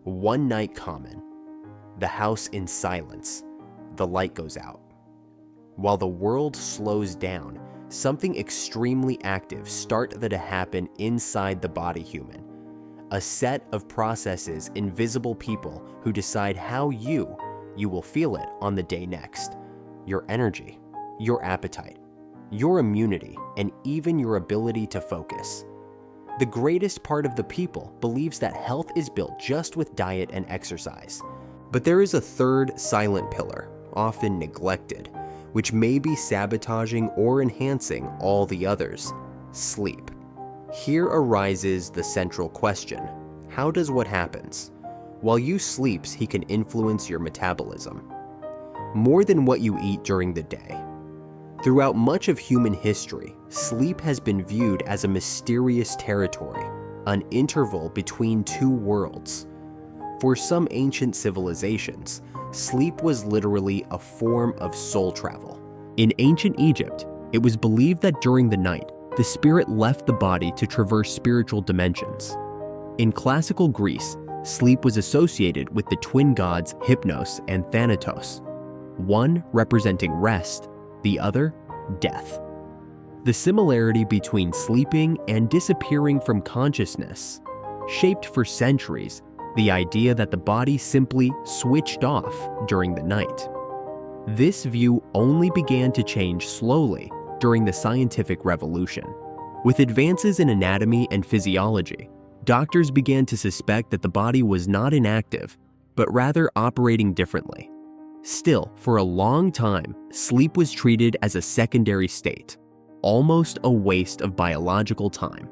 One night common. The house in silence. The light goes out. While the world slows down, something extremely active starts to happen inside the body human. A set of processes, invisible people who decide how you will feel it on the day next. Your energy, your appetite, your immunity, and even your ability to focus. The greatest part of the people believes that health is built just with diet and exercise. But there is a third silent pillar, often neglected, which may be sabotaging or enhancing all the others: sleep. Here arises the central question: how does what happens while you sleeps he can influence your metabolism? More than what you eat during the day. Throughout much of human history, sleep has been viewed as a mysterious territory, an interval between two worlds. For some ancient civilizations, sleep was literally a form of soul travel. In ancient Egypt, it was believed that during the night, the spirit left the body to traverse spiritual dimensions. In classical Greece, sleep was associated with the twin gods Hypnos and Thanatos, one representing rest, the other, death. The similarity between sleeping and disappearing from consciousness shaped for centuries the idea that the body simply switched off during the night. This view only began to change slowly during the scientific revolution. With advances in anatomy and physiology, doctors began to suspect that the body was not inactive, but rather operating differently. Still, for a long time, sleep was treated as a secondary state, almost a waste of biological time.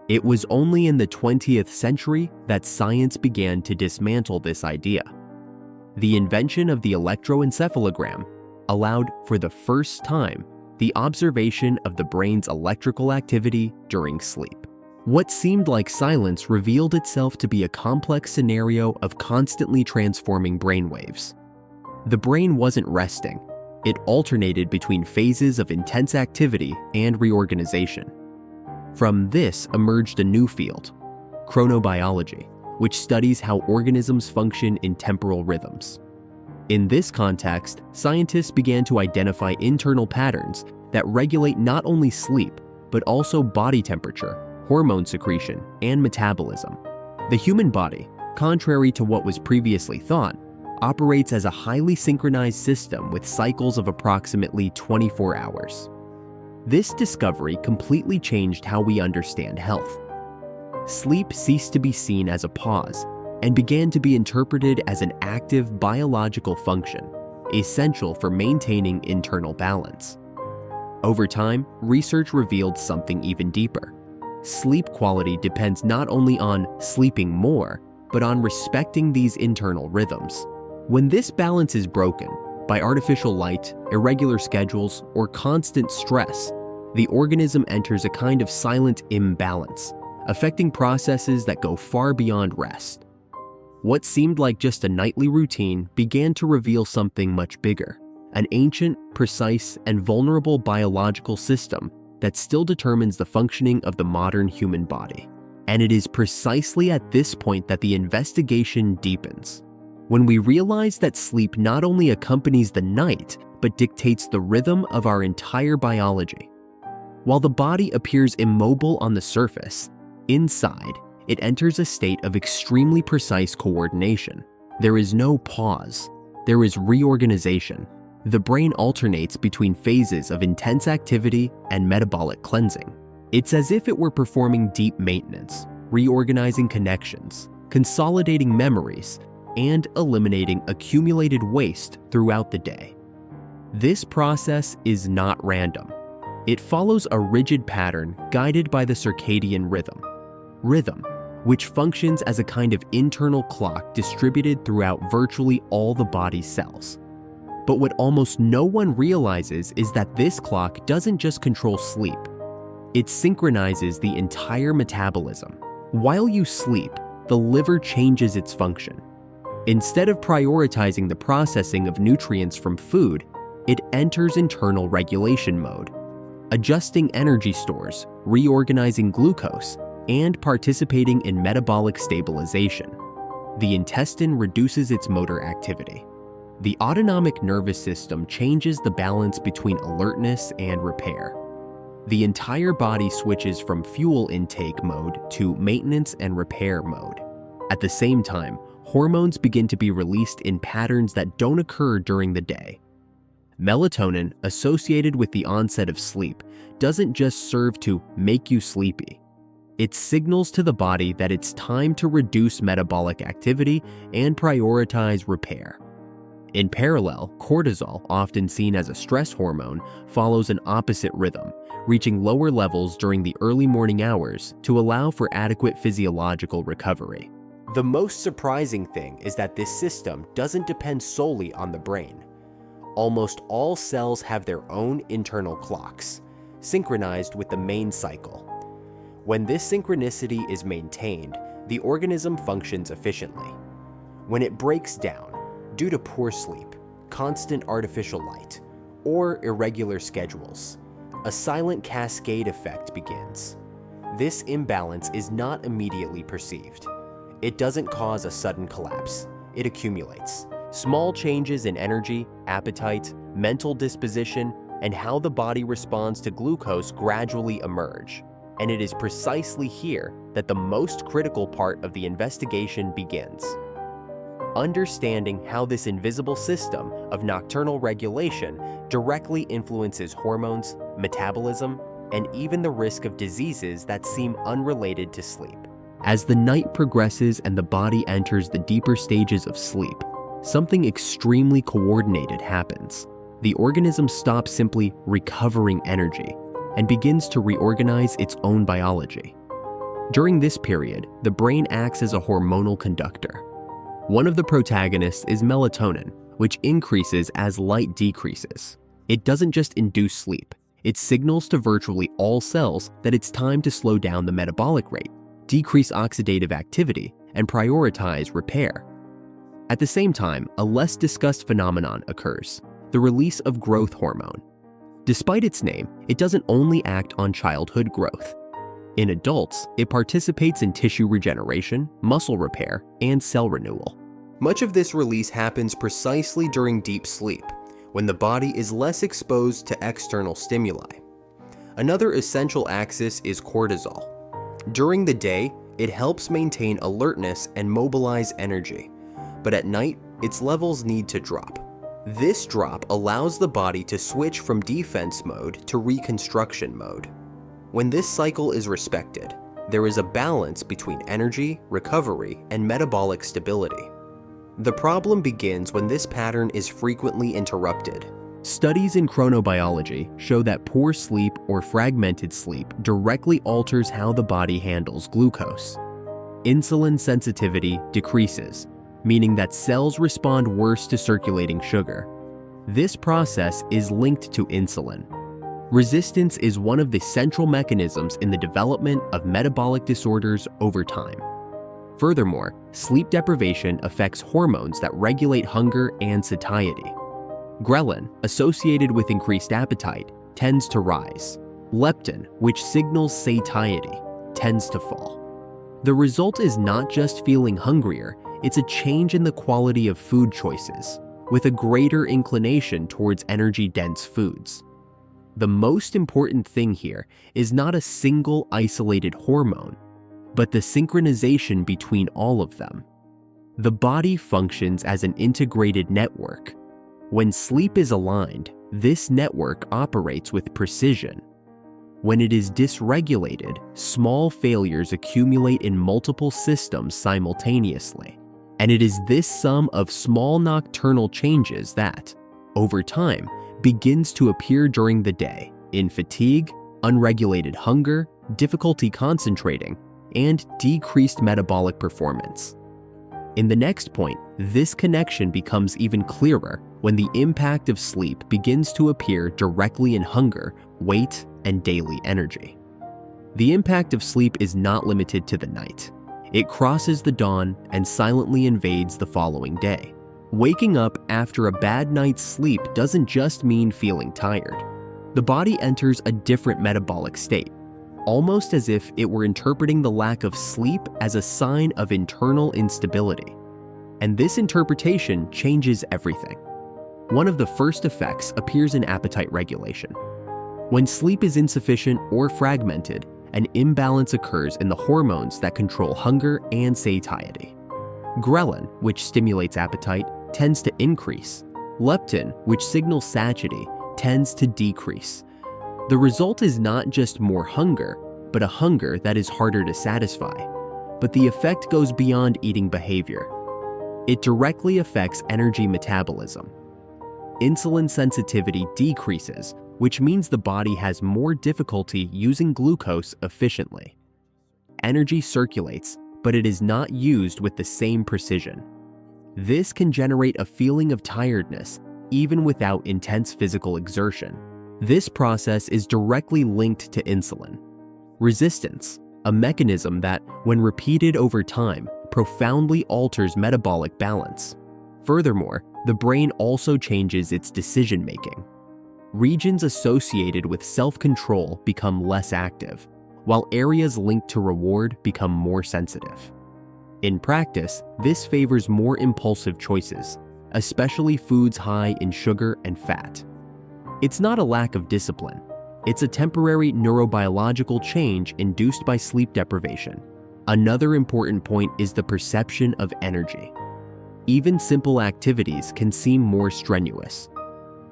It was only in the 20th century that science began to dismantle this idea. The invention of the electroencephalogram allowed, for the first time, the observation of the brain's electrical activity during sleep. What seemed like silence revealed itself to be a complex scenario of constantly transforming brainwaves. The brain wasn't resting. It alternated between phases of intense activity and reorganization. From this emerged a new field, chronobiology, which studies how organisms function in temporal rhythms. In this context, scientists began to identify internal patterns that regulate not only sleep, but also body temperature, hormone secretion, and metabolism. The human body, contrary to what was previously thought, operates as a highly synchronized system with cycles of approximately 24 hours. This discovery completely changed how we understand health. Sleep ceased to be seen as a pause and began to be interpreted as an active biological function, essential for maintaining internal balance. Over time, research revealed something even deeper. Sleep quality depends not only on sleeping more, but on respecting these internal rhythms. When this balance is broken by artificial light, irregular schedules, or constant stress, the organism enters a kind of silent imbalance, affecting processes that go far beyond rest. What seemed like just a nightly routine began to reveal something much bigger, an ancient, precise, and vulnerable biological system that still determines the functioning of the modern human body. And it is precisely at this point that the investigation deepens. When we realize that sleep not only accompanies the night, but dictates the rhythm of our entire biology. While the body appears immobile on the surface, inside, it enters a state of extremely precise coordination. There is no pause. There is reorganization. The brain alternates between phases of intense activity and metabolic cleansing. It's as if it were performing deep maintenance, reorganizing connections, consolidating memories, and eliminating accumulated waste throughout the day. This process is not random. It follows a rigid pattern guided by the circadian rhythm, which functions as a kind of internal clock distributed throughout virtually all the body's cells. But what almost no one realizes is that this clock doesn't just control sleep. It synchronizes the entire metabolism. While you sleep, the liver changes its function. Instead of prioritizing the processing of nutrients from food, it enters internal regulation mode, adjusting energy stores, reorganizing glucose, and participating in metabolic stabilization. The intestine reduces its motor activity. The autonomic nervous system changes the balance between alertness and repair. The entire body switches from fuel intake mode to maintenance and repair mode. At the same time, hormones begin to be released in patterns that don't occur during the day. Melatonin, associated with the onset of sleep, doesn't just serve to make you sleepy. It signals to the body that it's time to reduce metabolic activity and prioritize repair. In parallel, cortisol, often seen as a stress hormone, follows an opposite rhythm, reaching lower levels during the early morning hours to allow for adequate physiological recovery. The most surprising thing is that this system doesn't depend solely on the brain. Almost all cells have their own internal clocks, synchronized with the main cycle. When this synchronicity is maintained, the organism functions efficiently. When it breaks down, due to poor sleep, constant artificial light, or irregular schedules, a silent cascade effect begins. This imbalance is not immediately perceived. It doesn't cause a sudden collapse. It accumulates. Small changes in energy, appetite, mental disposition, and how the body responds to glucose gradually emerge. And it is precisely here that the most critical part of the investigation begins. Understanding how this invisible system of nocturnal regulation directly influences hormones, metabolism, and even the risk of diseases that seem unrelated to sleep. As the night progresses and the body enters the deeper stages of sleep, something extremely coordinated happens. The organism stops simply recovering energy and begins to reorganize its own biology. During this period, the brain acts as a hormonal conductor. One of the protagonists is melatonin, which increases as light decreases. It doesn't just induce sleep, it signals to virtually all cells that it's time to slow down the metabolic rate, decrease oxidative activity, and prioritize repair. At the same time, a less discussed phenomenon occurs, the release of growth hormone. Despite its name, it doesn't only act on childhood growth. In adults, it participates in tissue regeneration, muscle repair, and cell renewal. Much of this release happens precisely during deep sleep, when the body is less exposed to external stimuli. Another essential axis is cortisol. During the day, it helps maintain alertness and mobilize energy, but at night, its levels need to drop. This drop allows the body to switch from defense mode to reconstruction mode. When this cycle is respected, there is a balance between energy, recovery, and metabolic stability. The problem begins when this pattern is frequently interrupted. Studies in chronobiology show that poor sleep or fragmented sleep directly alters how the body handles glucose. Insulin sensitivity decreases, meaning that cells respond worse to circulating sugar. This process is linked to insulin. Resistance is one of the central mechanisms in the development of metabolic disorders over time. Furthermore, sleep deprivation affects hormones that regulate hunger and satiety. Ghrelin, associated with increased appetite, tends to rise. Leptin, which signals satiety, tends to fall. The result is not just feeling hungrier, it's a change in the quality of food choices, with a greater inclination towards energy-dense foods. The most important thing here is not a single isolated hormone, but the synchronization between all of them. The body functions as an integrated network. When sleep is aligned, this network operates with precision. When it is dysregulated, small failures accumulate in multiple systems simultaneously. And it is this sum of small nocturnal changes that, over time, begins to appear during the day in fatigue, unregulated hunger, difficulty concentrating, and decreased metabolic performance. In the next point, this connection becomes even clearer when the impact of sleep begins to appear directly in hunger, weight, and daily energy. The impact of sleep is not limited to the night. It crosses the dawn and silently invades the following day. Waking up after a bad night's sleep doesn't just mean feeling tired. The body enters a different metabolic state, almost as if it were interpreting the lack of sleep as a sign of internal instability. and this interpretation changes everything. One of the first effects appears in appetite regulation. When sleep is insufficient or fragmented, an imbalance occurs in the hormones that control hunger and satiety. Ghrelin, which stimulates appetite, tends to increase. Leptin, which signals satiety, tends to decrease. The result is not just more hunger, but a hunger that is harder to satisfy. But the effect goes beyond eating behavior. It directly affects energy metabolism. Insulin sensitivity decreases, which means the body has more difficulty using glucose efficiently. Energy circulates, but it is not used with the same precision. This can generate a feeling of tiredness, even without intense physical exertion. This process is directly linked to insulin resistance, a mechanism that, when repeated over time, profoundly alters metabolic balance. Furthermore, the brain also changes its decision-making. Regions associated with self-control become less active, while areas linked to reward become more sensitive. In practice, this favors more impulsive choices, especially foods high in sugar and fat. It's not a lack of discipline. It's a temporary neurobiological change induced by sleep deprivation. Another important point is the perception of energy. Even simple activities can seem more strenuous.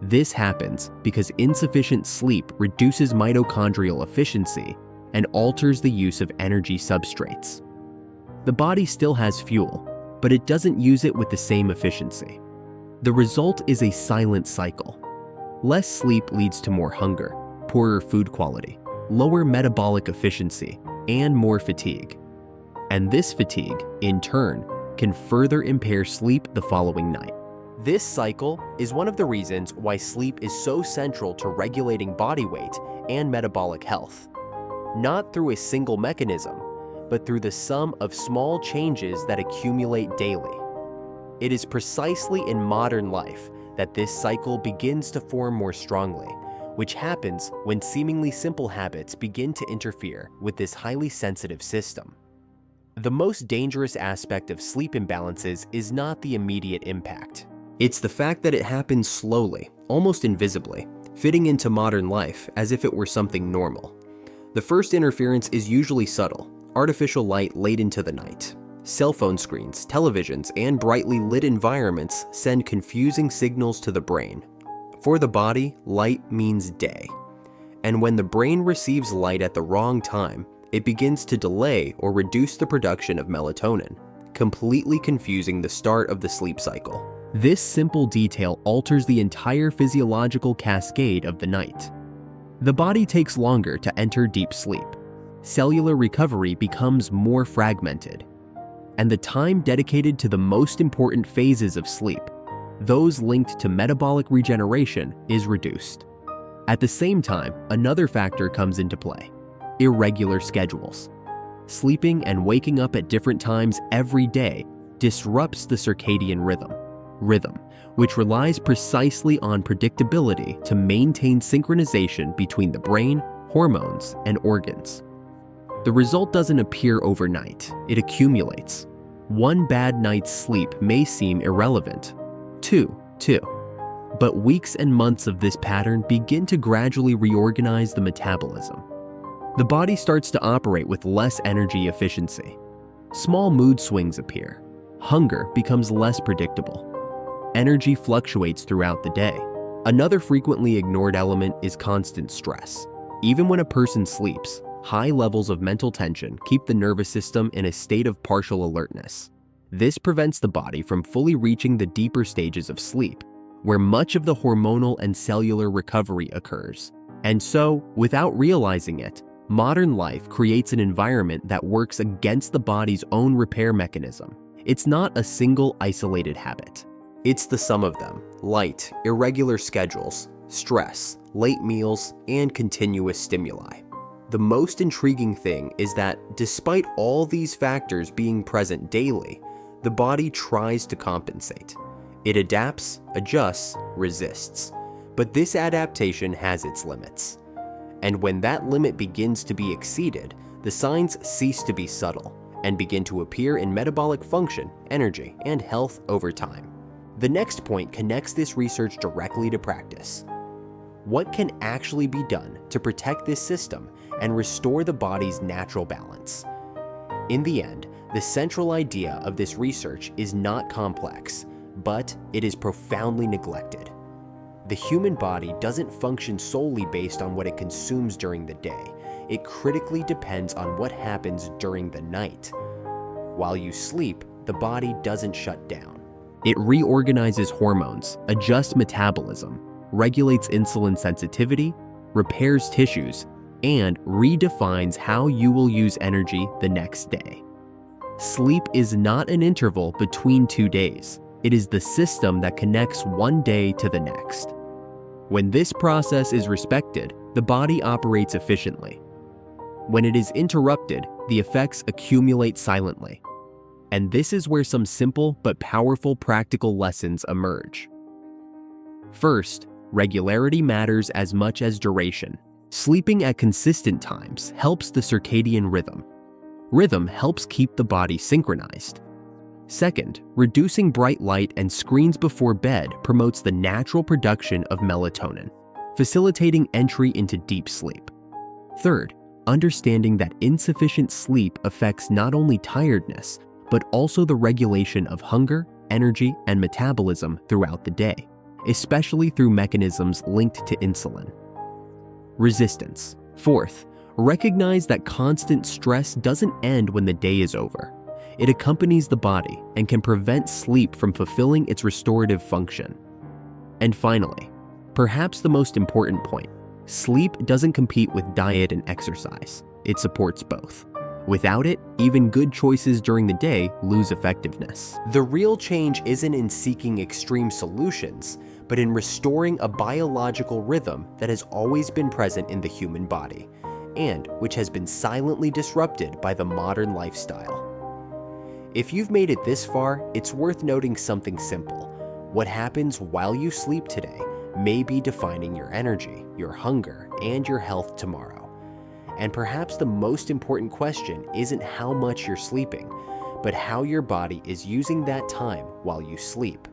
This happens because insufficient sleep reduces mitochondrial efficiency and alters the use of energy substrates. The body still has fuel, but it doesn't use it with the same efficiency. The result is a silent cycle. Less sleep leads to more hunger, poorer food quality, lower metabolic efficiency, and more fatigue. And this fatigue, in turn, can further impair sleep the following night. This cycle is one of the reasons why sleep is so central to regulating body weight and metabolic health. Not through a single mechanism, but through the sum of small changes that accumulate daily. It is precisely in modern life that this cycle begins to form more strongly, which happens when seemingly simple habits begin to interfere with this highly sensitive system. The most dangerous aspect of sleep imbalances is not the immediate impact. It's the fact that it happens slowly, almost invisibly, fitting into modern life as if it were something normal. The first interference is usually subtle, artificial light late into the night. Cell phone screens, televisions, and brightly lit environments send confusing signals to the brain. For the body, light means day. And when the brain receives light at the wrong time, it begins to delay or reduce the production of melatonin, completely confusing the start of the sleep cycle. This simple detail alters the entire physiological cascade of the night. The body takes longer to enter deep sleep. Cellular recovery becomes more fragmented. And the time dedicated to the most important phases of sleep, those linked to metabolic regeneration, is reduced. At the same time, another factor comes into play: irregular schedules. Sleeping and waking up at different times every day disrupts the circadian rhythm, which relies precisely on predictability to maintain synchronization between the brain, hormones, and organs. The result doesn't appear overnight, it accumulates. One bad night's sleep may seem irrelevant. Two. But weeks and months of this pattern begin to gradually reorganize the metabolism. The body starts to operate with less energy efficiency. Small mood swings appear. Hunger becomes less predictable. Energy fluctuates throughout the day. Another frequently ignored element is constant stress. Even when a person sleeps, high levels of mental tension keep the nervous system in a state of partial alertness. This prevents the body from fully reaching the deeper stages of sleep, where much of the hormonal and cellular recovery occurs. And so, without realizing it, modern life creates an environment that works against the body's own repair mechanism. It's not a single isolated habit. It's the sum of them: light, irregular schedules, stress, late meals, and continuous stimuli. The most intriguing thing is that despite all these factors being present daily, the body tries to compensate. It adapts, adjusts, resists. But this adaptation has its limits. And when that limit begins to be exceeded, the signs cease to be subtle, and begin to appear in metabolic function, energy, and health over time. The next point connects this research directly to practice. What can actually be done to protect this system and restore the body's natural balance? In the end, the central idea of this research is not complex, but it is profoundly neglected. The human body doesn't function solely based on what it consumes during the day. It critically depends on what happens during the night. While you sleep, the body doesn't shut down. It reorganizes hormones, adjusts metabolism, regulates insulin sensitivity, repairs tissues, and redefines how you will use energy the next day. Sleep is not an interval between 2 days. It is the system that connects one day to the next. When this process is respected, the body operates efficiently. When it is interrupted, the effects accumulate silently. And this is where some simple but powerful practical lessons emerge. First, regularity matters as much as duration. Sleeping at consistent times helps the circadian rhythm. Rhythm helps keep the body synchronized. Second, reducing bright light and screens before bed promotes the natural production of melatonin, facilitating entry into deep sleep. Third, understanding that insufficient sleep affects not only tiredness, but also the regulation of hunger, energy, and metabolism throughout the day, especially through mechanisms linked to insulin. Resistance. Fourth, recognize that constant stress doesn't end when the day is over. It accompanies the body and can prevent sleep from fulfilling its restorative function. And finally, perhaps the most important point, sleep doesn't compete with diet and exercise. It supports both. Without it, even good choices during the day lose effectiveness. The real change isn't in seeking extreme solutions, but in restoring a biological rhythm that has always been present in the human body, and which has been silently disrupted by the modern lifestyle. If you've made it this far, it's worth noting something simple. What happens while you sleep today may be defining your energy, your hunger, and your health tomorrow. And perhaps the most important question isn't how much you're sleeping, but how your body is using that time while you sleep.